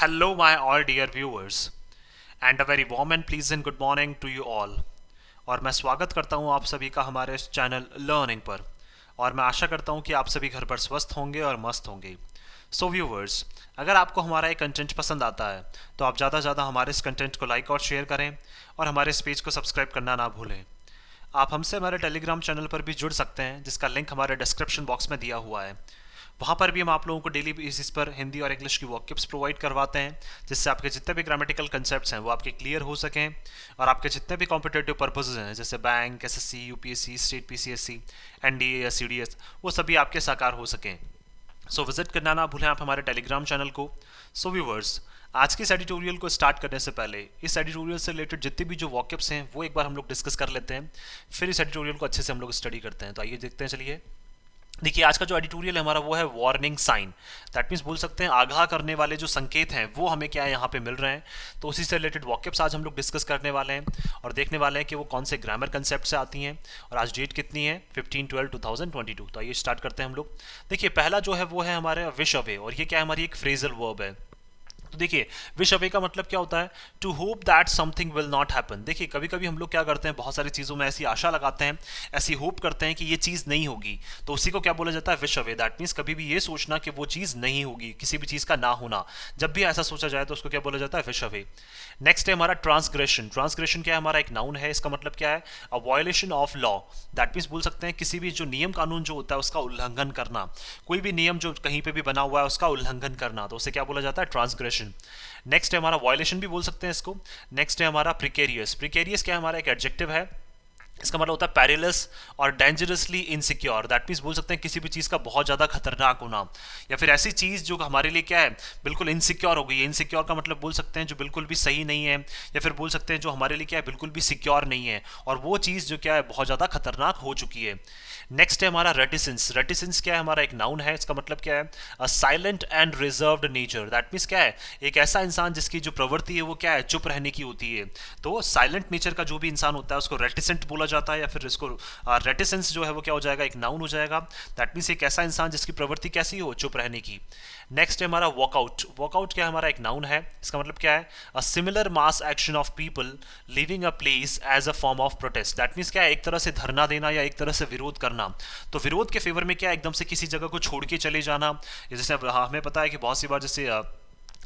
Hello, my all dear viewers, and a very warm and pleasant good morning to you all. और मैं स्वागत करता हूं आप सभी का हमारे इस चैनल लर्निंग पर। और मैं आशा करता हूं कि आप सभी घर पर स्वस्थ होंगे और मस्त होंगे। सो व्यूवर्स, अगर आपको हमारा ये कंटेंट पसंद आता है तो आप ज़्यादा से ज़्यादा हमारे इस कंटेंट को लाइक और शेयर करें और हमारे इस पेज को सब्सक्राइब करना ना भूलें। आप हमसे हमारे टेलीग्राम चैनल पर भी जुड़ सकते हैं, जिसका लिंक हमारे डिस्क्रिप्शन बॉक्स में दिया हुआ है। वहाँ पर भी हम आप लोगों को डेली बेसिस पर हिंदी और इंग्लिश की वॉकअप्स प्रोवाइड करवाते हैं, जिससे आपके जितने भी ग्रामेटिकल कंसेप्ट्स हैं वो आपके क्लियर हो सकें और आपके जितने भी कॉम्पिटेटिव पर्पसेज हैं जैसे bank, SSC, UPSC, state PCSC, NDA या सीडीएस, वो सभी आपके साकार हो सकें। सो विजिट करना ना भूलें आप हमारे टेलीग्राम चैनल को। सो व्यूवर्स, आज की इस एडिटोरियल को स्टार्ट करने से पहले इस एडिटोरियल से रिलेटेड जितनी भी जो वॉकअप्स हैं वो एक बार हम लोग डिस्कस कर लेते हैं, फिर इस एडिटोरियल को अच्छे से हम लोग स्टडी करते हैं। तो आइए देखते हैं। चलिए देखिए, आज का जो एडिटोरियल है हमारा वो है वार्निंग साइन। दैट मीन्स बोल सकते हैं आगाह करने वाले जो संकेत हैं वो हमें क्या है यहाँ पे मिल रहे हैं। तो उसी से रिलेटेड वॉकअप्स आज हम लोग डिस्कस करने वाले हैं और देखने वाले हैं कि वो कौन से ग्रामर कंसेप्ट से आती हैं। और आज डेट कितनी है? 15/12/2022। तो आइए स्टार्ट करते हैं हम लोग। देखिए, पहला जो है वो है हमारे विश अवे, और ये क्या है? हमारी एक फ्रेजल वर्ब है। तो देखिए, विश अवे का मतलब क्या होता है? To hope that something will not happen. देखिए, कभी कभी हम लोग क्या करते हैं, बहुत सारी चीज़ों में ऐसी आशा लगाते हैं, ऐसी होप करते हैं कि ये चीज़ नहीं होगी, तो उसी को क्या बोला जाता है? Wish away. दैट मीन्स कभी भी ये सोचना कि वो चीज़ नहीं होगी, किसी भी चीज़ का ना होना। जब भी ऐसा सोचा जाए तो उसको क्या बोला जाता है? Wish away. नेक्स्ट है हमारा ट्रांसग्रेशन। ट्रांसग्रेशन क्या है? हमारा एक नाउन है। इसका मतलब क्या है? A violation of law. That means बोल सकते हैं किसी भी जो नियम कानून जो होता है उसका उल्लंघन करना। कोई भी नियम जो कहीं पे भी बना हुआ है उसका उल्लंघन करना, तो उसे क्या बोला जाता है? ट्रांसग्रेशन। नेक्स्ट है हमारा वायलेशन भी बोल सकते हैं इसको। नेक्स्ट है हमारा प्रिकेरियस। प्रिकेरियस क्या है? हमारा एक एडजेक्टिव है। इसका मतलब होता है पेरिलस और डेंजरसली इनसिक्योर। दैट मीन्स बोल सकते हैं किसी भी चीज़ का बहुत ज़्यादा खतरनाक होना, या फिर ऐसी चीज़ जो हमारे लिए क्या है, बिल्कुल इनसिक्योर हो गई है। इनसिक्योर का मतलब बोल सकते हैं जो बिल्कुल भी सही नहीं है, या फिर बोल सकते हैं जो हमारे लिए क्या है, बिल्कुल भी सिक्योर नहीं है, और वो चीज़ जो क्या है बहुत ज़्यादा खतरनाक हो चुकी है। नेक्स्ट है हमारा रेटिसेंस। रेटिसेंस क्या है? हमारा एक नाउन है। इसका मतलब क्या है? A silent and reserved nature. That means क्या है? एक ऐसा इंसान जिसकी जो प्रवृत्ति है वो क्या है? चुप रहने की होती है। तो साइलेंट नेचर का जो भी इंसान होता है उसको रेटिसेंट बोला जाता है, या फिर इसको रेटिसेंस जो है वो क्या हो जाएगा? एक नाउन हो जाएगा। दैट मीन्स एक ऐसा इंसान जिसकी प्रवृत्ति कैसी हो? चुप रहने की। नेक्स्ट है हमारा वॉकआउट। वॉकआउट क्या है? हमारा एक नाउन है। इसका मतलब क्या है? A similar mass action of people living a place as a form of protest. That means क्या है? एक तरह से धरना देना या एक तरह से विरोध करना। तो विरोध के फेवर में क्या है? एकदम से किसी जगह को छोड़ के चले जाना। जैसे हमें पता है कि बहुत सी बार जैसे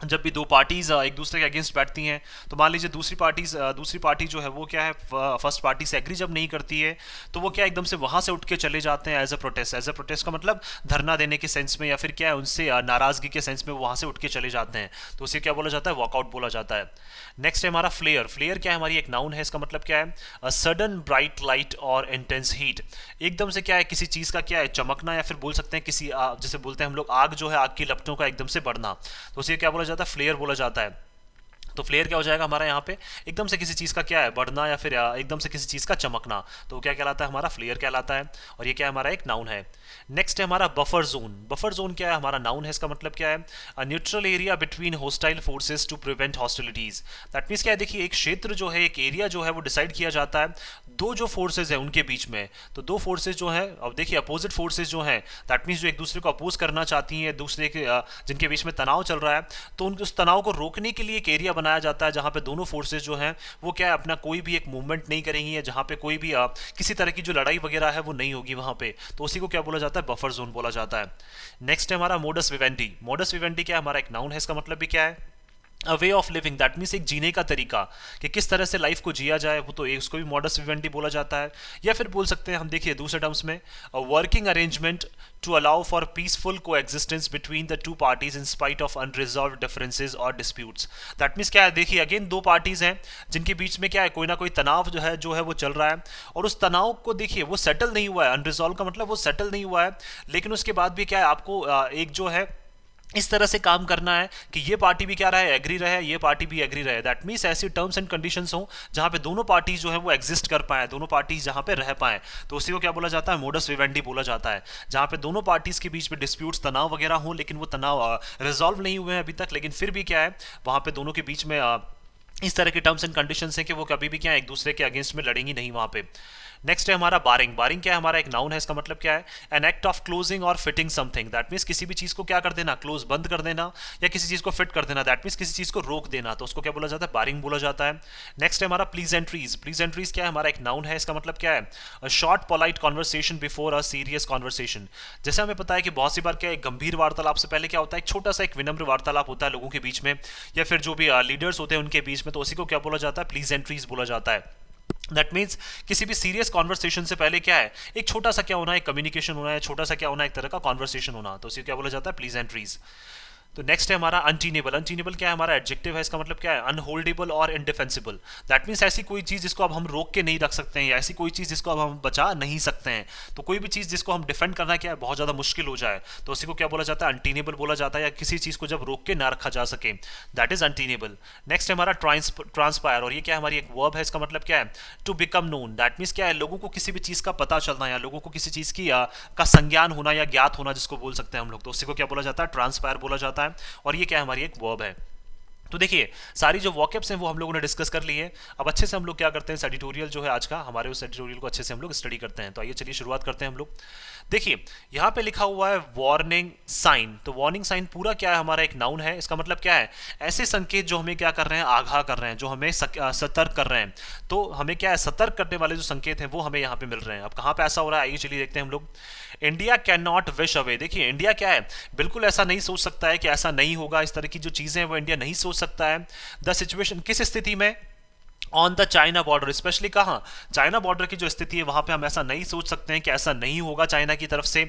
जब भी दो पार्टीज एक दूसरे के अगेंस्ट बैठती हैं, तो मान लीजिए दूसरी पार्टी जो है वो क्या है, फर्स्ट पार्टी से एग्री जब नहीं करती है, तो वो क्या एकदम से वहां से उठ के चले जाते हैं as a protest. As a protest का मतलब धरना देने के सेंस में, या फिर क्या है उनसे नाराजगी के सेंस में वहां से उठ के चले जाते हैं, तो उसे क्या बोला जाता है? वॉकआउट बोला जाता है। नेक्स्ट है हमारा फ्लेयर। फ्लेयर क्या है? हमारी एक नाउन है। इसका मतलब क्या है? अ सडन ब्राइट लाइट और इंटेंस हीट। एकदम से क्या है, किसी चीज का क्या है, चमकना, या फिर बोल सकते हैं किसी जैसे बोलते हैं हम लोग आग जो है, आग की लपटों का एकदम से बढ़ना, तो उसे क्या बोला जाता है? फ्लेयर बोला जाता है। तो फ्लेयर क्या हो जाएगा हमारा यहाँ पे? एकदम से किसी चीज़ का क्या है, बढ़ना, या फिर एकदम से किसी चीज़ का चमकना, तो क्या कहलाता है? हमारा फ्लेयर कहलाता है। और ये क्या है? हमारा एक नाउन है। नेक्स्ट है हमारा बफर जोन। बफर जोन क्या है? हमारा नाउन है। इसका मतलब क्या है? A neutral area between hostile forces to prevent hostilities. That means क्या है? देखिए, एक क्षेत्र जो है, एक एरिया जो है वो डिसाइड किया जाता है दो जो फोर्सेज है उनके बीच में। तो दो फोर्सेज जो है, अब देखिए अपोजिट फोर्सेज जो है, दैट मीन्स जो एक दूसरे को अपोज करना चाहती हैं, दूसरे के जिनके बीच में तनाव चल रहा है, तो उस तनाव को रोकने के लिए एक एरिया बनाया जाता है जहां पे दोनों फोर्सेज जो हैं वो क्या है, अपना कोई भी एक मूवमेंट नहीं करेंगी, या जहां पे कोई भी किसी तरह की जो लड़ाई वगैरह है वो नहीं होगी वहां पे, तो उसी को क्या बोला जाता है? बफर जोन बोला जाता है। नेक्स्ट है हमारा मोडस विवेंडी। मोडस विवेंडी क्या है? हमारा एक नाउन है। इसका मतलब भी क्या है? A way of living. That means एक जीने का तरीका, कि किस तरह से लाइफ को जिया जाए, वो तो उसको भी मॉडस विवेंडी बोला जाता है। या फिर बोल सकते हैं हम, देखिए दूसरे टर्म्स में, a working arrangement to allow for peaceful coexistence between the two parties in spite of unresolved differences और डिस्प्यूट्स। दैट मीन्स क्या है? देखिए अगेन दो पार्टीज हैं जिनके बीच में क्या है, कोई ना कोई तनाव जो है वो चल रहा है, और उस तनाव को देखिए वो सेटल नहीं हुआ है। अनरिजॉल्व का मतलब वो सेटल नहीं हुआ है, लेकिन उसके बाद भी क्या है, आपको एक जो है इस तरह से काम करना है कि ये पार्टी भी क्या रहे, एग्री रहे, ये पार्टी भी एग्री रहे। दैट मीन्स ऐसी टर्म्स एंड कंडीशंस हो जहां पे दोनों पार्टीज जो है वो एग्जिस्ट कर पाए, दोनों पार्टीज जहां पे रह पाए, तो उसी को क्या बोला जाता है? मोडस विवेंडी बोला जाता है। जहां पे दोनों पार्टीज के बीच में डिस्प्यूट्स, तनाव वगैरह हो, लेकिन वो तनाव रिजॉल्व नहीं हुए हैं अभी तक, लेकिन फिर भी क्या है, वहां पे दोनों के बीच में इस तरह के टर्म्स एंड कंडीशंस हैं कि वो कभी भी क्या है, एक दूसरे के अगेंस्ट में लड़ेंगी नहीं वहां पे। नेक्स्ट है हमारा बारिंग। बारिंग क्या है? हमारा एक नाउन है, इसका मतलब क्या है? एन एक्ट ऑफ क्लोजिंग और फिटिंग समथिंग। दैट मीन्स किसी भी चीज को क्या कर देना? क्लोज, बंद कर देना, या किसी चीज को फिट कर देना। दैट मीन्स किसी चीज को रोक देना, तो उसको क्या बोला जाता है? बारिंग बोला जाता है। नेक्स्ट है हमारा प्लीजेंट्रीज। प्लीजेंट्रीज क्या है? हमारा एक नाउन है, इसका मतलब क्या है? A short polite conversation before a serious conversation. जैसे हमें पता है कि बहुत सी बार क्या है, गंभीर वार्तालाप से पहले क्या होता है? एक छोटा सा एक विनम्र वार्तालाप होता है लोगों के बीच में, या फिर जो भी लीडर्स होते हैं उनके बीच में, तो उसी को क्या बोला जाता है? प्लीजेंट्रीज बोला जाता है। दैट मीन्स किसी भी सीरियस कॉन्वर्सेशन से पहले क्या है? एक छोटा सा क्या होना है? कम्युनिकेशन होना है, छोटा सा क्या होना है? एक तरह का कॉन्वर्सेशन होना, तो उसे क्या बोला जाता है? प्लीजेंट्रीज। तो नेक्स्ट है हमारा अनटीनेबल। अनटीनेबल क्या है? हमारा एडजेक्टिव है, इसका मतलब क्या है? अनहोल्डेबल और इनडिफेंसिबल। दैट मीन्स ऐसी कोई चीज जिसको अब हम रोक के नहीं रख सकते हैं, या ऐसी कोई चीज जिसको अब हम बचा नहीं सकते हैं। तो कोई भी चीज जिसको हम डिफेंड करना क्या है, बहुत ज्यादा मुश्किल हो जाए, तो उसी को क्या बोला जाता है? अनटीनेबल बोला जाता है, या किसी चीज को जब रोक के ना रखा जा सके, दैट इज अनटीनेबल। नेक्स्ट है हमारा ट्रांसपायर, और ये क्या है? हमारी एक वर्ब है, इसका मतलब क्या है? To become known. That means क्या है? लोगों को किसी भी चीज का पता चलना, या लोगों को किसी चीज की का संज्ञान होना या ज्ञात होना, जिसको बोल सकते हैं हम लोग, तो उसी को क्या बोला जाता है? ट्रांसपायर बोला जाता है। और ये क्या है? हमारी एक वर्ब है। तो देखिए, सारी जो वॉकअप्स हैं वो हम लोगों ने डिस्कस कर ली है। अब अच्छे से हम लोग क्या करते हैं, एडिटोरियल जो है आज का, हमारे उस एडिटोरियल को अच्छे से हम लोग स्टडी करते हैं। तो आइए चलिए शुरुआत करते हैं हम लोग। देखिए, यहाँ पे लिखा हुआ है वार्निंग साइन। तो वार्निंग साइन पूरा क्या है? हमारा एक नाउन है, इसका मतलब क्या है? ऐसे संकेत जो हमें क्या कर रहे हैं? आगाह कर रहे हैं, जो हमें सतर्क कर रहे हैं। तो हमें क्या है? सतर्क करने वाले जो संकेत हैं वो हमें यहाँ पे मिल रहे हैं। अब कहाँ पे ऐसा हो रहा है, आइए चलिए देखते हैं हम लोग। India can not wish away. देखिए, इंडिया क्या है? बिल्कुल ऐसा नहीं सोच सकता है कि ऐसा नहीं होगा। इस तरह की जो चीजें हैं वो इंडिया नहीं सोच सकता है। द सिचुएशन, किस स्थिति में? On the China border, specially कहाँ? चाइना बॉर्डर की जो स्थिति है वहां पे हम ऐसा नहीं सोच सकते हैं कि ऐसा नहीं होगा चाइना की तरफ से।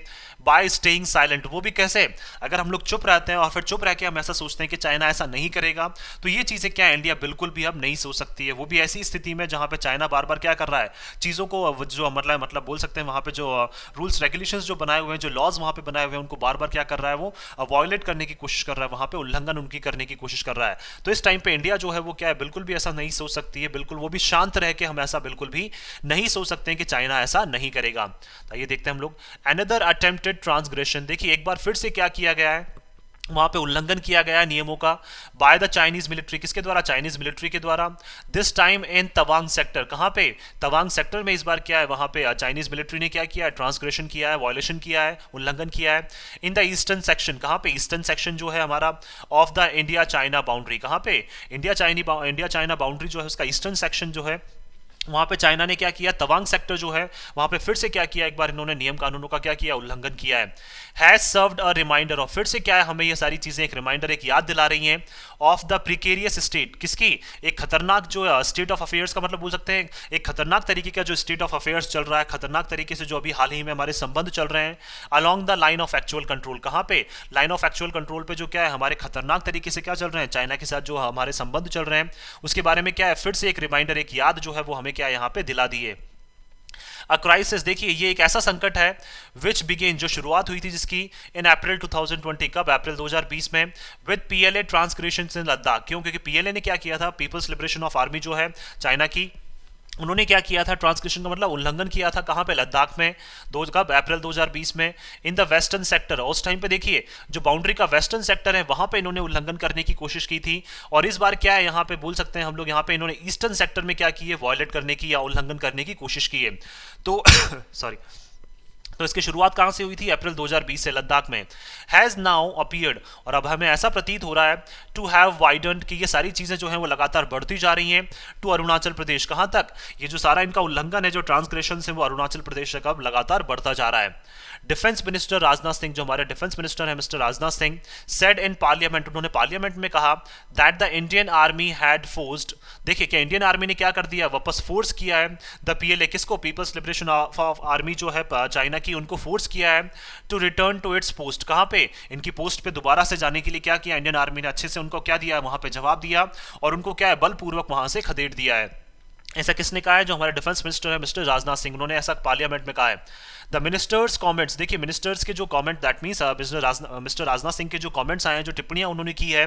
बाय स्टेइंग साइलेंट, वो भी कैसे? अगर हम लोग चुप रहते हैं और फिर चुप रह के हम ऐसा सोचते हैं कि चाइना ऐसा नहीं करेगा, तो ये चीजें क्या है? इंडिया बिल्कुल भी अब नहीं सोच सकती है। वो भी ऐसी स्थिति में जहां पे चाइना बार बार क्या कर रहा है? चीजों को जो मतलब बोल सकते हैं वहां पे जो रूल्स रेगुलेशंस जो बनाए हुए हैं, जो लॉज वहां पे बनाए हुए हैं, उनको बार बार क्या कर रहा है? वो वॉयलेट करने की कोशिश कर रहा है, वहां पे उल्लंघन उनकी करने की कोशिश कर रहा है। तो इस टाइम पे इंडिया जो है वो क्या है? बिल्कुल भी ऐसा नहीं सोच सकती है, बिल्कुल वो भी शांत रह के हम ऐसा बिल्कुल भी नहीं सोच सकते हैं कि चाइना ऐसा नहीं करेगा। तो ये देखते हैं हम लोग। Another attempted transgression. देखिए, एक बार फिर से क्या किया गया है? वहां पे उल्लंघन किया गया है नियमों का, बाय द चाइनीज मिलिट्री। किसके द्वारा? चाइनीज मिलिट्री के द्वारा। This time in Tawang sector. कहां पे? तवांग सेक्टर में इस बार क्या है? वहां पे चाइनीज मिलिट्री ने क्या किया है? ट्रांसग्रेशन किया है, वायलेशन किया है, उल्लंघन किया है। In the eastern section. कहां पे? ईस्टर्न सेक्शन जो है हमारा of the India China boundary. कहां पे? इंडिया चाइना बाउंड्री जो है उसका ईस्टर्न सेक्शन जो है, वहां पे चाइना ने क्या किया? तवांग सेक्टर जो है वहां पे फिर से क्या किया? एक बार इन्होंने नियम कानूनों का क्या किया? उल्लंघन किया है। Has served a reminder of, फिर से क्या है? हमें ये सारी चीजें एक रिमाइंडर, एक याद दिला रही हैं ऑफ द प्रिकेरियस स्टेट। किसकी? एक खतरनाक जो स्टेट ऑफ अफेयर्स का मतलब बोल सकते हैं, एक खतरनाक तरीके का जो स्टेट ऑफ अफेयर्स चल रहा है, खतरनाक तरीके से जो अभी हाल ही में हमारे संबंध चल रहे हैं along the line of actual control. कहां पे? लाइन ऑफ एक्चुअल कंट्रोल पे जो क्या है? हमारे खतरनाक तरीके से क्या चल रहे हैं? चाइना के साथ जो हमारे संबंध चल रहे हैं उसके बारे में क्या है? फिर से एक रिमाइंडर, एक याद जो है वो हमें क्या यहाँ पे दिला दिए। अ क्राइसिस, देखिए ये एक ऐसा संकट है विच बिगेन, जो शुरुआत हुई थी जिसकी इन अप्रैल 2020। कब? अप्रैल 2020 में। विद पीएलए ट्रांसग्रेशन इन लद्दाख। क्यों? क्योंकि पीएलए ने क्या किया था? पीपल्स लिबरेशन ऑफ आर्मी जो है चाइना की, उन्होंने क्या किया था? ट्रांसग्रेशन का मतलब उल्लंघन किया था। कहां पे? लद्दाख में। कब? अप्रैल 2020 में। इन द वेस्टर्न सेक्टर, उस टाइम पे देखिए जो बाउंड्री का वेस्टर्न सेक्टर है वहां पे इन्होंने उल्लंघन करने की कोशिश की थी। और इस बार क्या है? यहां पे बोल सकते हैं हम लोग, यहां पे इन्होंने ईस्टर्न सेक्टर में क्या की है? वॉयलेट करने की या उल्लंघन करने की कोशिश की है। तो सॉरी, तो इसकी शुरुआत कहां से हुई थी? अप्रैल 2020 से, लद्दाख में। हैज नाउ अपीयर्ड, और अब हमें ऐसा प्रतीत हो रहा है टू हैव वाइडन्ड, कि ये सारी चीजें जो हैं वो लगातार बढ़ती जा रही हैं टू अरुणाचल प्रदेश। कहां तक? ये जो सारा इनका उल्लंघन है, जो ट्रांसग्रेशन है, वो अरुणाचल प्रदेश तक अब लगातार बढ़ता जा रहा है। डिफेंस मिनिस्टर राजनाथ सिंह, जो हमारे डिफेंस मिनिस्टर है mister Rajnath Singh, said in parliament, उन्होंने पार्लियामेंट में कहा that the Indian army had forced. देखिए, क्या इंडियन आर्मी ने क्या कर दिया? वापस फोर्स किया है द पीएलए, किसको? पीपल्स लिबरेशन ऑफ आर्मी जो है चाइना की, उनको फोर्स किया है to return to its post. कहां पे? इनकी पोस्ट पे दोबारा से जाने के लिए क्या किया? इंडियन आर्मी ने अच्छे से उनको क्या दिया? वहां पे जवाब दिया और उनको क्या है? बलपूर्वक वहां से खदेड़ दिया है। ऐसा किसने कहा है? जो हमारे डिफेंस मिनिस्टर है मिस्टर राजनाथ सिंह, उन्होंने ऐसा पार्लियामेंट में कहा है। द मिनिस्टर्स कमेंट्स, देखिए मिनिस्टर्स के जो comment, that means mister Rajnath Singh के जो कमेंट्स आए हैं, जो टिप्पणियां उन्होंने की है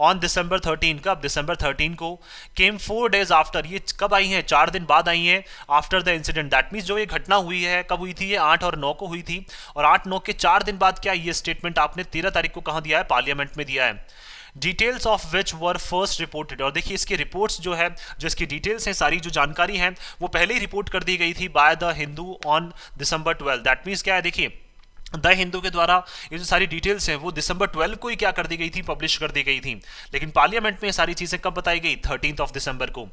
ऑन दिसंबर 13, कब? दिसंबर 13 को। केम 4 days आफ्टर, ये कब आई हैं? 4 दिन बाद आई हैं after the incident. That means जो ये घटना हुई है, कब हुई थी? ये 8 और 9 को हुई थी, और 8-9 के 4 दिन बाद क्या ये स्टेटमेंट आपने 13 तारीख को कहां दिया है? पार्लियामेंट में दिया है। Details of which were first reported, और देखिए इसकी रिपोर्ट्स जो है, जो इसकी डिटेल्स हैं, सारी जो जानकारी है वो पहले ही रिपोर्ट कर दी गई थी by the Hindu on December 12। That means क्या है, देखिए द हिंदू के द्वारा ये जो सारी डिटेल्स हैं वो दिसंबर 12 को ही क्या कर दी गई थी, पब्लिश कर दी गई थी। लेकिन पार्लियामेंट में ये सारी चीजें कब बताई गई, 13 ऑफ दिसंबर को।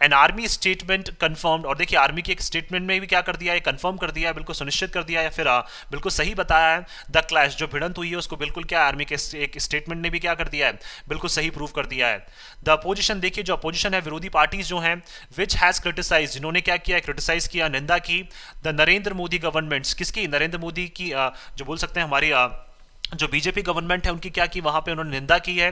एन आर्मी स्टेटमेंट कंफर्म्ड, और देखिए आर्मी के एक स्टेटमेंट में भी क्या कर दिया है, कंफर्म कर दिया है, बिल्कुल सुनिश्चित कर दिया है, या फिर बिल्कुल सही बताया है। द क्लैश, जो भिड़ंत हुई है उसको बिल्कुल क्या आर्मी के एक स्टेटमेंट ने भी क्या कर दिया है, बिल्कुल सही प्रूव कर दिया है। द अपोजिशन, देखिए जो अपोजिशन है, विरोधी पार्टीज जो हैं, विच हैज क्रिटिसाइज, जिन्होंने क्या किया, क्रिटिसाइज किया, निंदा की, द नरेंद्र मोदी गवर्नमेंट्स, किसकी, नरेंद्र मोदी की, जो बोल सकते हैं हमारी जो बीजेपी गवर्नमेंट है उनकी क्या की, वहां पे उन्होंने निंदा की है।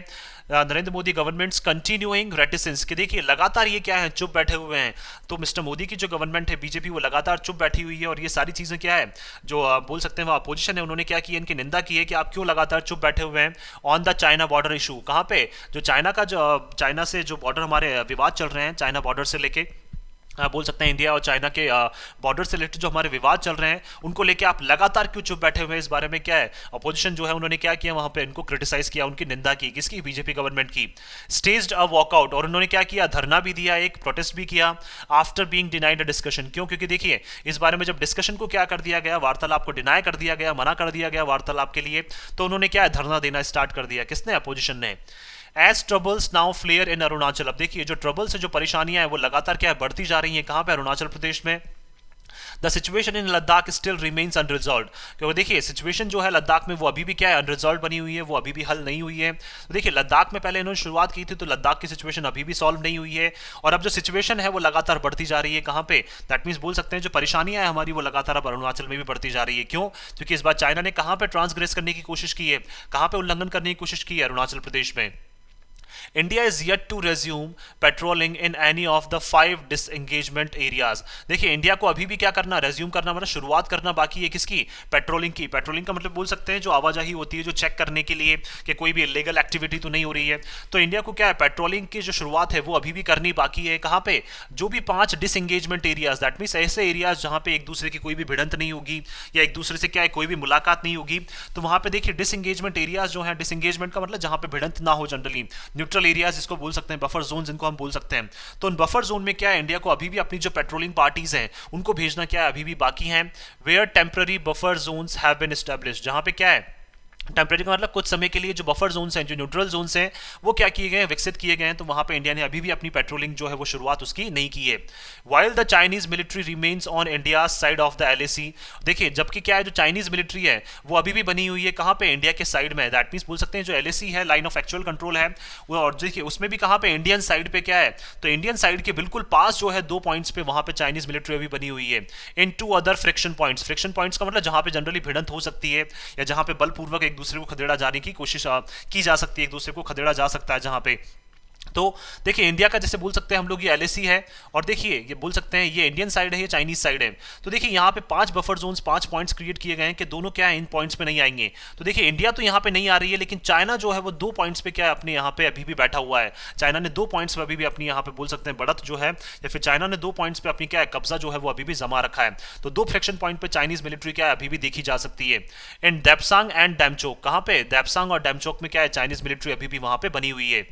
नरेंद्र मोदी गवर्नमेंट्स कंटिन्यूइंग रेटिसेंस, कि देखिए लगातार ये क्या है, चुप बैठे हुए हैं। तो मिस्टर मोदी की जो गवर्नमेंट है बीजेपी, वो लगातार चुप बैठी हुई है, और ये सारी चीजें क्या है, जो बोल सकते हैं वो अपोजिशन है, उन्होंने क्या की, इनकी निंदा की है कि आप क्यों लगातार चुप बैठे हुए हैं on the China border issue. कहाँ पे, जो चाइना का, जो चाइना से जो बॉर्डर हमारे विवाद चल रहे हैं, चाइना बॉर्डर से लेके बोल सकते हैं इंडिया और चाइना के बॉर्डर से रिलेटेड जो हमारे विवाद चल रहे हैं, उनको लेके आप लगातार क्यों चुप बैठे हुए हैं, इस बारे में क्या है, अपोजिशन जो है उन्होंने क्या किया, वहां पे इनको क्रिटिसाइज किया, उनकी निंदा की, किसकी, बीजेपी गवर्नमेंट की। स्टेज्ड अ वॉकआउट, और उन्होंने क्या किया, धरना भी दिया, एक प्रोटेस्ट भी किया, after being denied a discussion. क्यों, क्योंकि देखिए इस बारे में जब डिस्कशन को क्या कर दिया गया, वार्तालाप को डिनाई कर दिया गया, मना कर दिया गया वार्तालाप के लिए, तो उन्होंने क्या है, धरना देना स्टार्ट कर दिया, किसने, अपोजिशन ने। एज ट्रबल्स नाउ फ्लेयर इन अरुणाचल, अब देखिए जो ट्रबल्स है, जो परेशानियां हैं वो लगातार क्या है, बढ़ती जा रही हैं, कहां पे, अरुणाचल प्रदेश में। The situation in Ladakh still remains unresolved, क्योंकि देखिए सिचुएशन जो है लद्दाख में वो अभी भी क्या है, अनरिजॉल्व बनी हुई है, वो अभी भी हल नहीं हुई है। तो देखिए लद्दाख में पहले इन्होंने शुरुआत की थी, तो लद्दाख की सिचुएशन अभी भी सॉल्व नहीं हुई है, और अब जो सिचुएशन है वो लगातार बढ़ती जा रही है, कहाँ पे, दैट मीन्स बोल सकते हैं जो परेशानियां हैं हमारी वो लगातार अब अरुणाचल में भी बढ़ती जा रही है। क्यों, क्योंकि इस बार चाइना ने कहाँ पे ट्रांसग्रेस करने की कोशिश की है, कहाँ पे उल्लंघन करने की कोशिश की है, अरुणाचल प्रदेश में। India is yet to resume patrolling in any of the 5 disengagement areas। देखिए इंडिया को अभी भी क्या करना, रेज्यूम करना, मतलब शुरुआत करना बाकी है, किसकी, पेट्रोलिंग की। पेट्रोलिंग का मतलब बोल सकते हैं जो आवाजाही होती है, जो चेक करने के लिए कि कोई भी इलीगल एक्टिविटी तो नहीं हो रही है, तो इंडिया को क्या है, पेट्रोलिंग की जो शुरुआत है वो अभी भी करनी बाकी है। कहाँ पे, जो भी 5 डिसएंगेजमेंट एरियाज, दैट मीन्स ऐसे एरियाज जहाँ पे एक दूसरे की कोई भी भिड़ंत नहीं होगी, या एक दूसरे से क्या है, कोई भी मुलाकात नहीं होगी, तो वहाँ पे देखिए डिसएंगेजमेंट एरियाज जो है, डिसएंगेजमेंट का मतलब जहाँ पे भिड़ंत ना हो, जनरली न्यूट्रल एरियाज जिसको बोल सकते हैं, बफर जोन जिनको हम बोल सकते हैं। तो उन बफर जोन में क्या है, इंडिया को अभी भी अपनी जो पेट्रोलिंग पार्टीज हैं उनको भेजना क्या है, अभी भी बाकी हैं। Where temporary buffer zones have been established, जहां पे क्या है, टेम्परेरी का मतलब कुछ समय के लिए जो बफर जोन्स हैं, जो न्यूट्रल जोन्स हैं, वो क्या किए गए हैं, विकसित किए गए हैं, तो वहां पे इंडिया ने अभी भी अपनी पेट्रोलिंग जो है वो शुरुआत उसकी नहीं की है। While the Chinese military remains on India side of the LAC, देखिए जबकि क्या है, जो चाइनीज मिलिट्री है वो अभी भी बनी हुई है कहाँ पे, इंडिया के साइड में। दैट मीन्स बोल सकते हैं जो एलएसी है, लाइन ऑफ एक्चुअल कंट्रोल है वो, और देखिए उसमें भी कहाँ पे, इंडियन साइड पे क्या है, तो इंडियन साइड के बिल्कुल पास जो है 2 पॉइंट्स पे वहां पे चाइनीज मिलिट्री अभी बनी हुई है। इन 2 other friction points, friction points का मतलब जहां पे जनरली भिड़ंत हो सकती है, या जहां पे बलपूर्वक एक दूसरे को खदेड़ा जा की कोशिश की जा सकती है, एक दूसरे को खदेड़ा जा सकता है जहां पे। तो देखिए इंडिया का जैसे बोल सकते हैं हम लोग ये एलएसी है, और देखिए ये बोल सकते हैं ये इंडियन साइड है, ये चाइनीज साइड है। तो देखिए यहाँ पे 5 बफर जोन्स, 5 पॉइंट्स क्रिएट किए गए हैं कि दोनों क्या है, इन पॉइंट्स पे नहीं आएंगे। तो देखिए इंडिया तो यहाँ पे नहीं आ रही है, लेकिन चाइना जो है वो 2 पॉइंट्स पे क्या है, अपने यहाँ पे अभी भी बैठा हुआ है। चाइना ने 2 पॉइंट्स पे अभी भी अपनी यहाँ पे बोल सकते हैं बढ़त जो है, या फिर चाइना ने 2 पॉइंट्स पे अपनी क्या है, कब्जा जो है वो अभी भी जमा रखा है। तो 2 फ्रिक्शन पॉइंट पे चाइनीज मिलिट्री क्या है, अभी भी देखी जा सकती है। इन देपसांग एंड डैमचोक, कहाँ पे, देपसांग और डैमचोक में क्या है, चाइनीज मिलिट्री अभी भी वहां पे बनी हुई है।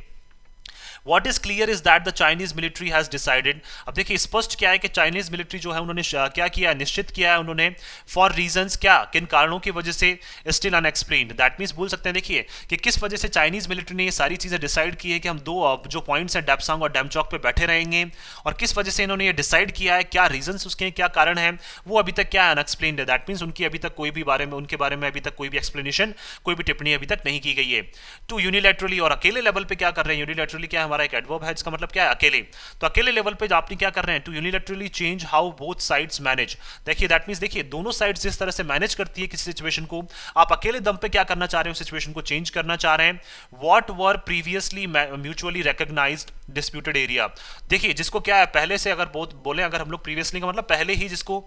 What is clear is that the Chinese military has decided, अब देखिए स्पष्ट क्या है कि चाइनीज मिलिट्री जो है उन्होंने क्या किया है, निश्चित किया है उन्होंने, फॉर रीजंस क्या, किन कारणों की वजह से, स्टिल अनएक्सप्लेन्ड। दैट मीन्स बोल सकते हैं देखिए कि किस वजह से चाइनीज मिलिट्री ने ये सारी चीजें डिसाइड की है कि हम 2 जो पॉइंट्स हैं डेपसांग और डैमचौक पे बैठे रहेंगे, और किस वजह से इन्होंने ये डिसाइड किया है, क्या रीजंस उसके क्या कारण है, वो अभी तक क्या अनएक्सप्लेन्ड है। दैट मीन्स उनकी अभी तक कोई भी बारे में, उनके बारे में अभी तक कोई भी एक्सप्लेनेशन, कोई भी टिप्पणी अभी तक नहीं की गई है। टू यूनिलैटरली, और अकेले लेवल पे क्या कर रहे हैं, यूनिलैटरली क्या हमारा एक एडवर्ब है, इसका मतलब क्या है, अकेले। तो अकेले लेवल पे आपने क्या कर रहे हैं, to unilaterally change how both sides manage. देखिए दैट मींस देखिए दोनों साइड्स जिस तरह से मैनेज करती है किसी सिचुएशन को, आप अकेले दम पे क्या करना चाह रहे हो, सिचुएशन को चेंज करना चाह रहे हैं। Whatever previously mutually recognised disputed area, देखिए जिसको क्या है पहले से, अगर बहुत बोले, अगर हम लोग प्रीवियसली का मतलब पहले ही जिसको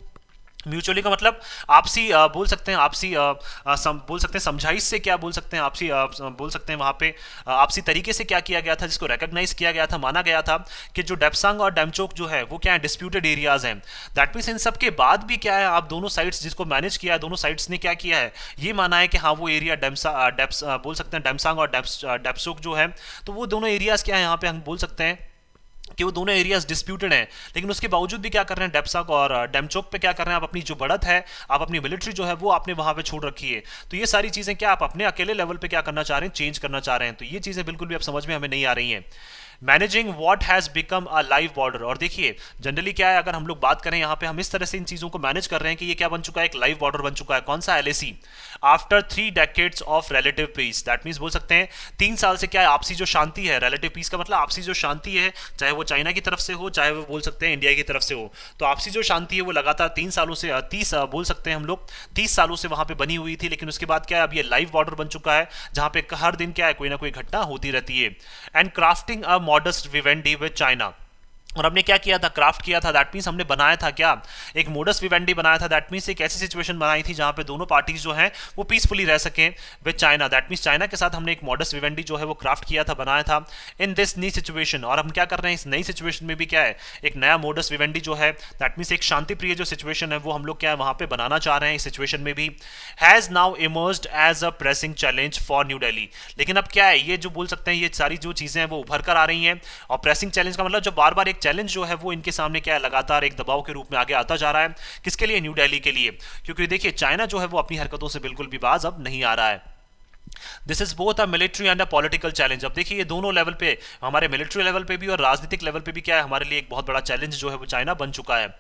म्यूचुअली का मतलब आपसी बोल सकते हैं, आपसी बोल सकते हैं समझाइश से, क्या बोल सकते हैं आपसी बोल सकते हैं वहाँ पे आपसी तरीके से क्या किया गया था, जिसको रिकॉग्नाइज किया गया था, माना गया था कि जो डेप्सांग और डेमचोक जो है वो क्या है, डिस्प्यूटेड एरियाज हैं। दैट मीन्स इन सब के बाद भी क्या है, आप दोनों साइड्स जिसको मैनेज किया है, दोनों साइड्स ने क्या किया है, ये माना है कि हाँ वो एरिया डेप्स बोल सकते हैं डेमसांग और डेप्सोक जो है, तो वो दोनों एरियाज क्या है, यहाँ पे हम बोल सकते हैं कि वो दोनों एरियाज डिस्प्यूटेड हैं। लेकिन उसके बावजूद भी क्या कर रहे हैं, डेप्साक और डेमचोक पे क्या कर रहे हैं, आप अपनी जो बढ़त है, आप अपनी मिलिट्री जो है वो आपने वहां पे छोड़ रखी है। तो ये सारी चीजें क्या आप अपने अकेले लेवल पे क्या करना चाह रहे हैं, चेंज करना चाह रहे हैं। तो ये चीजें बिल्कुल भी अब समझ में हमें नहीं आ रही हैं। Managing what has become a live border, और देखिए जनरली क्या है, अगर हम लोग बात करें यहाँ पे, हम इस तरह से इन चीजों को मैनेज कर रहे हैं कि ये क्या बन चुका है, एक लाइव बॉर्डर बन चुका है। कौन सा, LAC. After 3 decades of relative peace, that means बोल सकते हैं 3 साल से क्या है, आपसी जो शांति है, रिलेटिव पीस का मतलब आपसी जो शांति है, चाहे वो चाइना की तरफ से हो, चाहे वो बोल सकते हैं इंडिया की तरफ से हो, तो आपसी जो शांति है वो लगातार 3 सालों से 30 बोल सकते हैं हम लोग 30 सालों से वहां पे बनी हुई थी। लेकिन उसके बाद क्या है, अब ये लाइव बॉर्डर बन चुका है, जहां पे हर दिन क्या है, कोई ना कोई घटना होती रहती है। And crafting a modus vivendi with China, और हमने क्या किया था, क्राफ्ट किया था, दैट मीन्स हमने बनाया था क्या, एक मोडस विवेंडी बनाया था। दैट मीन्स एक ऐसी सिचुएशन बनाई थी जहां पे दोनों पार्टीज जो हैं वो पीसफुली रह सकें with China. That means China के साथ हमने एक मॉडस विवेंडी जो है वो क्राफ्ट किया था, बनाया था इन दिस न्यू सिचुएशन। और हम क्या कर रहे हैं, इस नई सिचुएशन में भी क्या है, एक नया मोडस विवेंडी जो है, दैट मीन्स एक शांति प्रिय जो सिचुएशन है वो हम लोग क्या है वहां पे बनाना चाह रहे हैं। इस सिचुएशन में भी has now emerged as a pressing challenge for New Delhi. लेकिन अब क्या है, ये जो बोल सकते हैं ये सारी जो चीजें हैं वो उभर कर आ रही हैं। और प्रेसिंग चैलेंज का मतलब जो बार बार एक चैलेंज जो है वो के सामने क्या है, लगातार एक दबाव के रूप में आगे आता जा रहा है। किसके लिए, न्यू दिल्ली के लिए। क्योंकि देखिए चाइना जो है वो अपनी हरकतों से बिल्कुल भी बाज अब नहीं आ रहा है। This is both a military and a political challenge. अब देखिए ये दोनों लेवल पे, हमारे मिलिट्री लेवल पे भी और राजनीतिक लेवल पे भी क्या है, हमारे लिए एक बहुत बड़ा चैलेंज जो है वो चाइना बन चुका है।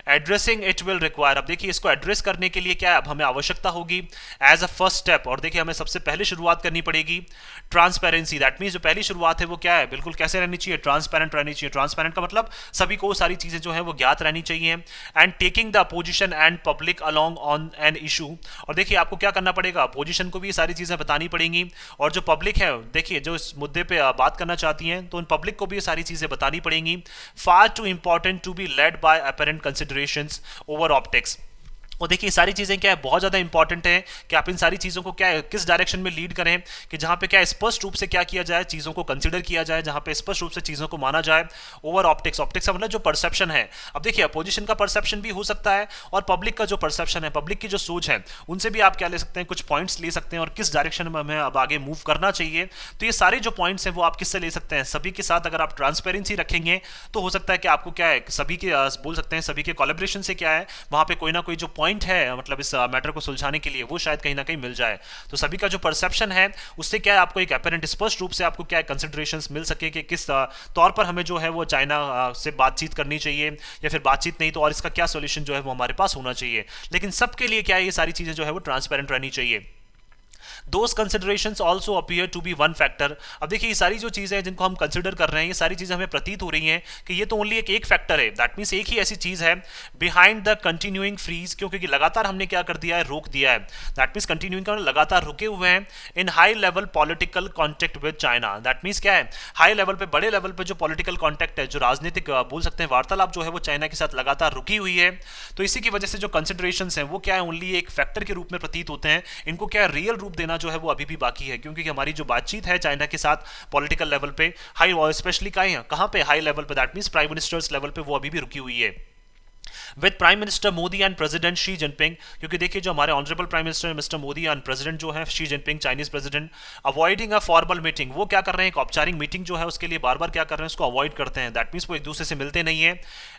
एड्रेसिंग इट विल रिक्वायर, अब देखिए इसको एड्रेस करने के लिए क्या है, अब हमें आवश्यकता होगी एज अ फर्स्ट स्टेप। और देखिए हमें सबसे पहले शुरुआत करनी पड़ेगी ट्रांसपेरेंसी। दैट मीन्स जो पहली शुरुआत है वो क्या है, बिल्कुल कैसे रहनी चाहिए, ट्रांसपेरेंट रहनी चाहिए। ट्रांसपेरेंट का मतलब सभी को सारी चीजें जो है वो ज्ञात रहनी चाहिए। And taking the opposition and public along on an issue, और देखिए आपको क्या करना पड़ेगा, अपोजिशन को भी सारी चीजें बतानी पड़ेंगी, और जो पब्लिक है देखिए जो इस मुद्दे पे बात करना चाहती हैं तो उन पब्लिक को भी ये सारी चीजें बतानी पड़ेंगी। Far too important to be led by apparent considerations over optics. और देखिए सारी चीज़ें क्या है, बहुत ज़्यादा इंपॉर्टेंट है कि आप इन सारी चीज़ों को क्या है, किस डायरेक्शन में लीड करें, कि जहाँ पे क्या स्पष्ट रूप से क्या किया जाए, चीज़ों को कंसिडर किया जाए, जहाँ पे स्पष्ट रूप से चीज़ों को माना जाए। ओवर ऑप्टिक्स, ऑप्टिक्स का मतलब जो परसेप्शन है। अब देखिए अपोजिशन का परसेप्शन भी हो सकता है और पब्लिक का जो परसेप्शन है, पब्लिक की जो सोच है, उनसे भी आप क्या ले सकते हैं, कुछ पॉइंट्स ले सकते हैं और किस डायरेक्शन में हमें अब आगे मूव करना चाहिए। तो ये सारे जो पॉइंट्स हैं वो आप किससे ले सकते हैं, सभी के साथ अगर आप ट्रांसपेरेंसी रखेंगे तो हो सकता है कि आपको क्या है, सभी के बोल सकते हैं सभी के कोलैबोरेशन से क्या है, वहाँ पे कोई ना कोई जो पॉइंट है, मतलब मैटर को सुलझाने के लिए वो शायद कहीं ना कहीं मिल जाए। तो सभी का जो परसेप्शन है उससे क्या है, आपको एक अपेरेंट स्पष्ट रूप से आपको क्या है कंसिडरेशंस मिल सके कि किस तौर पर हमें जो है वो चाइना से बातचीत करनी चाहिए, या फिर बातचीत नहीं तो और इसका क्या सॉल्यूशन जो है वो हमारे पास होना चाहिए। लेकिन सबके लिए क्या है, ये सारी चीजें जो है वो ट्रांसपेरेंट रहनी चाहिए। Those considerations also appear to be one factor। अब देखिए ये सारी जो चीजें हैं जिनको हम कंसिडर कर रहे हैं, ये सारी चीजें हमें प्रतीत हो रही हैं कि ये तो ओनली एक फैक्टर है, दैट मीन्स एक ही ऐसी चीज है बिहाइंड द कंटिन्यूइंग फ्रीज, क्योंकि लगातार हमने क्या कर दिया है, रोक दिया है। दैट मीन्स कंटिन्यूइंग का लगातार रुके हुए हैं इन high level political contact with China. That means क्या है, हाई लेवल पे, बड़े लेवल पे जो पॉलिटिकल कॉन्टेक्ट है, जो राजनीतिक बोल सकते हैं वार्तालाप जो है वो चाइना के साथ लगातार रुकी हुई है। तो इसी की वजह से जो कंसिडरेशंस हैं वो क्या है, ओनली एक फैक्टर के रूप में प्रतीत होते हैं। इनको क्या रियल रूप देना जो है वो अभी भी बाकी है, क्योंकि हमारी जो बातचीत है चाइना के साथ पॉलिटिकल लेवल पे, हाई स्पेशली कहां पे, हाई लेवल पे, that means prime ministers level पे वो अभी भी रुकी हुई है with prime minister Modi and president Xi Jinping. क्योंकि देखिए जो हमारे honourable prime minister mister Modi and president जो है Xi Jinping Chinese president, avoiding a formal meeting, वो क्या कर रहे हैं, एक औपचारिक मीटिंग जो है उसके लिए बार बार क्या कर रहे हैं, उसको अवॉइड करते हैं। दैट मीन्स वो एक दूसरे से मिलते नहीं है।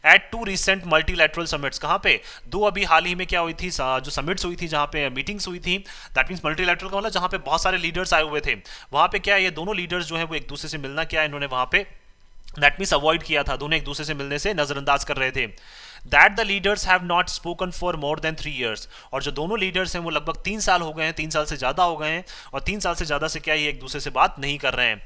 एट 2 रिसेंट मल्टीलैटरल समिट्स, कहां पे, 2 अभी हाल ही में क्या हुई थी, जो समिट्स हुई थी, जहां पे मीटिंग्स हुई थी। दैट मीन्स मल्टीलैटरल का मतलब जहां पे बहुत सारे लीडर्स आए हुए थे, वहां पे क्या ये दोनों लीडर्स जो है वो एक दूसरे से मिलना क्या है, इन्होंने वहां पे दैट मीन्स अवॉइड किया था, दोनों एक दूसरे से मिलने से नजरअंदाज कर रहे थे। That the leaders have not spoken for more than 3 years, और जो दोनों लीडर्स हैं वो लगभग 3 साल हो गए हैं, 3 साल से ज्यादा हो गए हैं, और 3 साल से ज्यादा से क्या ये एक दूसरे से बात नहीं कर रहे हैं।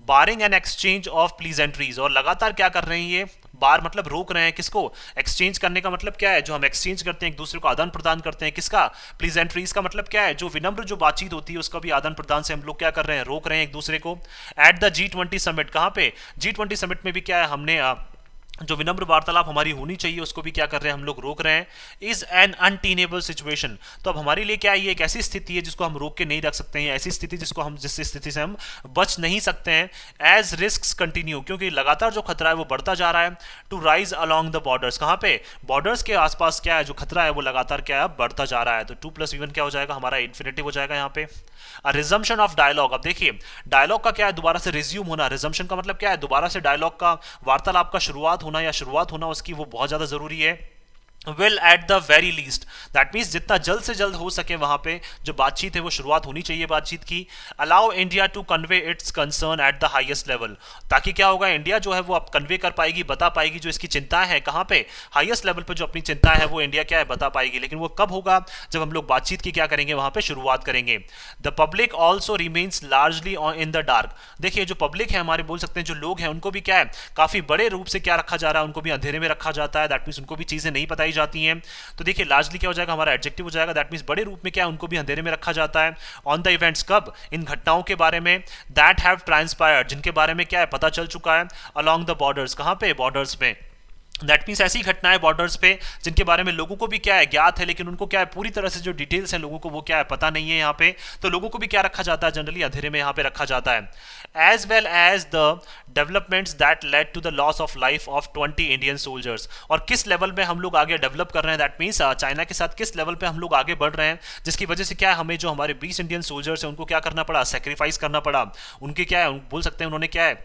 बारिंग एन एक्सचेंज ऑफ प्लीजेंट्रीज, और लगातार क्या कर रहे हैं ये, बार मतलब रोक रहे हैं, किसको, एक्सचेंज करने का मतलब क्या है, जो हम एक्सचेंज करते हैं एक दूसरे को आदान प्रदान करते हैं, किसका, प्लीजेंट्रीज का मतलब क्या है, जो विनम्र जो बातचीत होती है उसका भी आदान प्रदान से हम लोग क्या कर रहे हैं, रोक रहे हैं एक दूसरे को। एट द G20 समिट, कहां पे, G20 समिट में भी क्या है, हमने जो विनम्र वार्तालाप हमारी होनी चाहिए उसको भी क्या कर रहे हैं हम लोग रोक रहे हैं। इज एन अनटीनेबल सिचुएशन, तो अब हमारे लिए क्या है, ये एक ऐसी स्थिति है जिसको हम रोक के नहीं रख सकते हैं, ऐसी स्थिति जिस स्थिति से हम बच नहीं सकते हैं। एज रिस्क कंटिन्यू, क्योंकि लगातार जो खतरा है वो बढ़ता जा रहा है। To rise along the borders, कहाँ पे, बॉर्डर्स के आसपास क्या है जो खतरा है वो लगातार क्या है बढ़ता जा रहा है। तो 2+1 क्या हो जाएगा हमारा, इन्फिनेटिव हो जाएगा यहाँ पे। रिजम्पशन ऑफ डायलॉग, अब देखिए डायलॉग का क्या है, दोबारा से रिज्यूम होना। रिजम्पशन का मतलब क्या है, दोबारा से डायलॉग का, वार्तालाप का शुरुआत होना या शुरुआत होना उसकी, वो बहुत ज्यादा जरूरी है। Will at the very least, that means जितना जल्द से जल्द हो सके वहां पे जो बातचीत है वो शुरुआत होनी चाहिए बातचीत की। Allow India to convey its concern at the highest level, ताकि क्या होगा, इंडिया जो है वो अब कन्वे कर पाएगी, बता पाएगी जो इसकी चिंताएं हैं, कहाँ पे, हाईएस्ट लेवल पे जो अपनी चिंताएं है वो इंडिया क्या है बता पाएगी। लेकिन वो कब होगा, जब हम लोग बातचीत की क्या करेंगे, वहां पे शुरुआत करेंगे। The public also remains largely in the dark, देखिए जो पब्लिक है हमारे, बोल सकते हैं जो लोग हैं, उनको भी क्या है काफी बड़े रूप से क्या रखा जा रहा है, उनको भी अंधेरे में रखा जाता है। दैट मीन्स उनको भी चीजें नहीं बताई जाती हैं। तो देखिए लार्जली क्या हो जाएगा हमारा, एडजेक्टिव हो जाएगा। दैट मींस बड़े रूप में क्या है, उनको भी अंधेरे में रखा जाता है। ऑन द इवेंट्स, कब, इन घटनाओं के बारे में, दैट हैव ट्रांसपायर्ड, जिनके बारे में क्या है पता चल चुका है। अलॉन्ग द बॉर्डर्स, कहां पे, बॉर्डर्स में। दैट मीन्स ऐसी घटनाएं बॉर्डर्स पे जिनके बारे में लोगों को भी क्या है ज्ञात है, लेकिन उनको क्या है पूरी तरह से जो डिटेल्स हैं लोगों को वो क्या है पता नहीं है यहाँ पे। तो लोगों को भी क्या रखा जाता है, जनरली अंधेरे में यहाँ पे रखा जाता है। As well as the developments that led to the loss of life of 20 Indian soldiers, और किस लेवल में हम लोग आगे डेवलप कर रहे हैं, दैट मीन्स चाइना के साथ किस लेवल पे हम लोग आगे बढ़ रहे हैं, जिसकी वजह से क्या है हमें जो हमारे 20 इंडियन सोल्जर्स हैं उनको क्या करना पड़ा, सेक्रीफाइस करना पड़ा। उनके क्या है, बोल सकते हैं उन्होंने क्या है,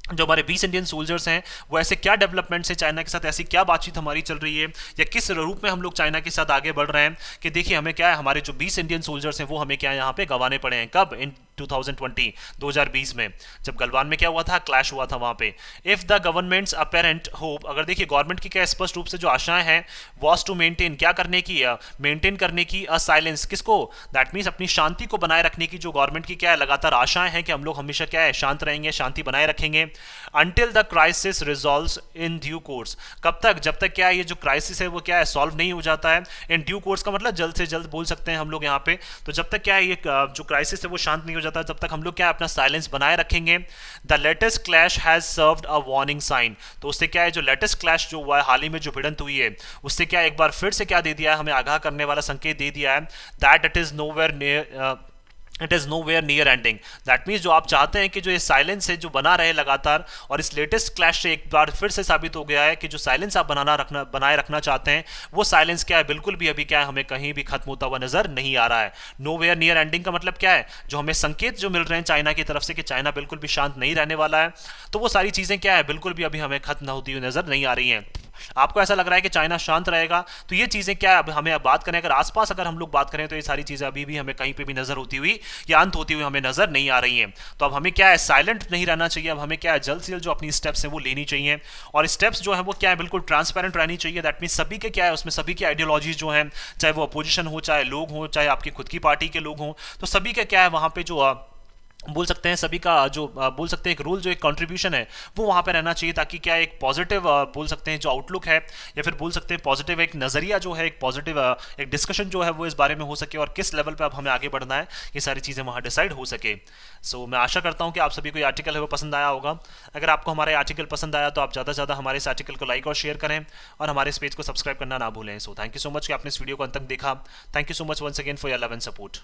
जो हमारे 20 इंडियन सोल्जर्स हैं वो ऐसे क्या डेवलपमेंट्स है चाइना के साथ, ऐसी क्या बातचीत हमारी चल रही है, या किस रूप में हम लोग चाइना के साथ आगे बढ़ रहे हैं कि देखिए हमें क्या है, हमारे जो 20 इंडियन सोल्जर्स हैं वो हमें क्या है यहाँ पे गंवाने पड़े हैं। कब, इन 2020 में, जब गलवान में क्या हुआ था, क्लैश हुआ था वहां पे। If the governments apparent hope, अगर देखिए गवर्नमेंट की क्या स्पष्ट रूप से जो आशाएं हैं, वॉज टू मेंटेन, क्या करने की, मेंटेन करने की, अ साइलेंस, किसको, दैट मीन्स अपनी शांति को बनाए रखने की, जो गवर्नमेंट की क्या है लगातार आशाएं हैं कि हम लोग हमेशा क्या है शांत रहेंगे, शांति बनाए रखेंगे। Until the crisis resolves in due course, कब तक, जब तक क्या है ये जो क्राइसिस है वो क्या है सॉल्व नहीं हो जाता है। इन ड्यू कोर्स का मतलब जल्द से जल्द बोल सकते हैं हम लोग यहाँ पे। तो जब तक क्या है ये जो क्राइसिस है वो शांत नहीं हो जाता, तब तक हम लोग क्या अपना साइलेंस बनाए रखेंगे। The latest clash has served a warning sign, तो उससे क्या है जो लेटेस्ट क्लैश जो हुआ है, हाल ही में जो भिड़ंत हुई है, उससे क्या एक बार फिर से क्या दे दिया है, हमें आगाह करने वाला संकेत दे दिया है। That it is nowhere near, it is nowhere near ending, that means जो आप चाहते हैं कि जो ये साइलेंस है जो बना रहे लगातार, और इस लेटेस्ट क्लैश से एक बार फिर से साबित हो गया है कि जो साइलेंस आप बनाए रखना चाहते हैं वो साइलेंस क्या है बिल्कुल भी अभी क्या है हमें कहीं भी खत्म होता हुआ नजर नहीं आ रहा है। नो वेयर नियर एंडिंग का मतलब क्या है, जो हमें संकेत जो मिल रहे हैं चाइना की तरफ से कि चाइना बिल्कुल भी शांत नहीं रहने वाला है, तो वो सारी चीजें क्या है बिल्कुल भी अभी हमें खत्म होती हुई नजर नहीं आ रही हैं। आपको ऐसा लग रहा है कि चाइना शांत रहेगा, तो ये चीजें क्या है हमें बात करें, अगर आसपास अगर हम लोग बात करें तो ये सारी चीजें अभी भी हमें कहीं पे भी नजर होती हुई या अंत होती हुई हमें नजर नहीं आ रही हैं। तो अब हमें क्या है साइलेंट नहीं रहना चाहिए, अब हमें क्या है जल्द से जल्द जो अपनी स्टेप्स हैं वो लेनी चाहिए, और स्टेप्स जो है वो क्या है बिल्कुल ट्रांसपेरेंट रहनी चाहिए। दैट मीन सभी के क्या है उसमें सभी की आइडियोलॉजीज जो है, चाहे वो अपोजिशन हो, चाहे लोग हो, चाहे आपकी खुद की पार्टी के लोग हों, तो सभी का क्या है वहां पे जो बोल सकते हैं सभी का जो बोल सकते हैं एक रोल जो एक कंट्रीब्यूशन है वो वहाँ पे रहना चाहिए, ताकि क्या एक पॉजिटिव बोल सकते हैं जो आउटलुक है, या फिर बोल सकते हैं पॉजिटिव एक नज़रिया जो है, एक पॉजिटिव एक डिस्कशन जो है वो इस बारे में हो सके, और किस लेवल पे अब हमें आगे बढ़ना है ये सारी चीज़ें वहाँ डिसाइड हो सके। सो मैं आशा करता हूँ कि आप सभी को ये आर्टिकल है वो पसंद आया होगा। अगर आपको हमारा ये आर्टिकल पसंद आया तो आप ज़्यादा से ज़्यादा हमारे इस आर्टिकल को लाइक और शेयर करें, और हमारे इस पेज को सब्सक्राइब करना ना भूलें। So thank you so much कि आपने इस वीडियो को अंत तक देखा। Thank you so much once again for your love and support.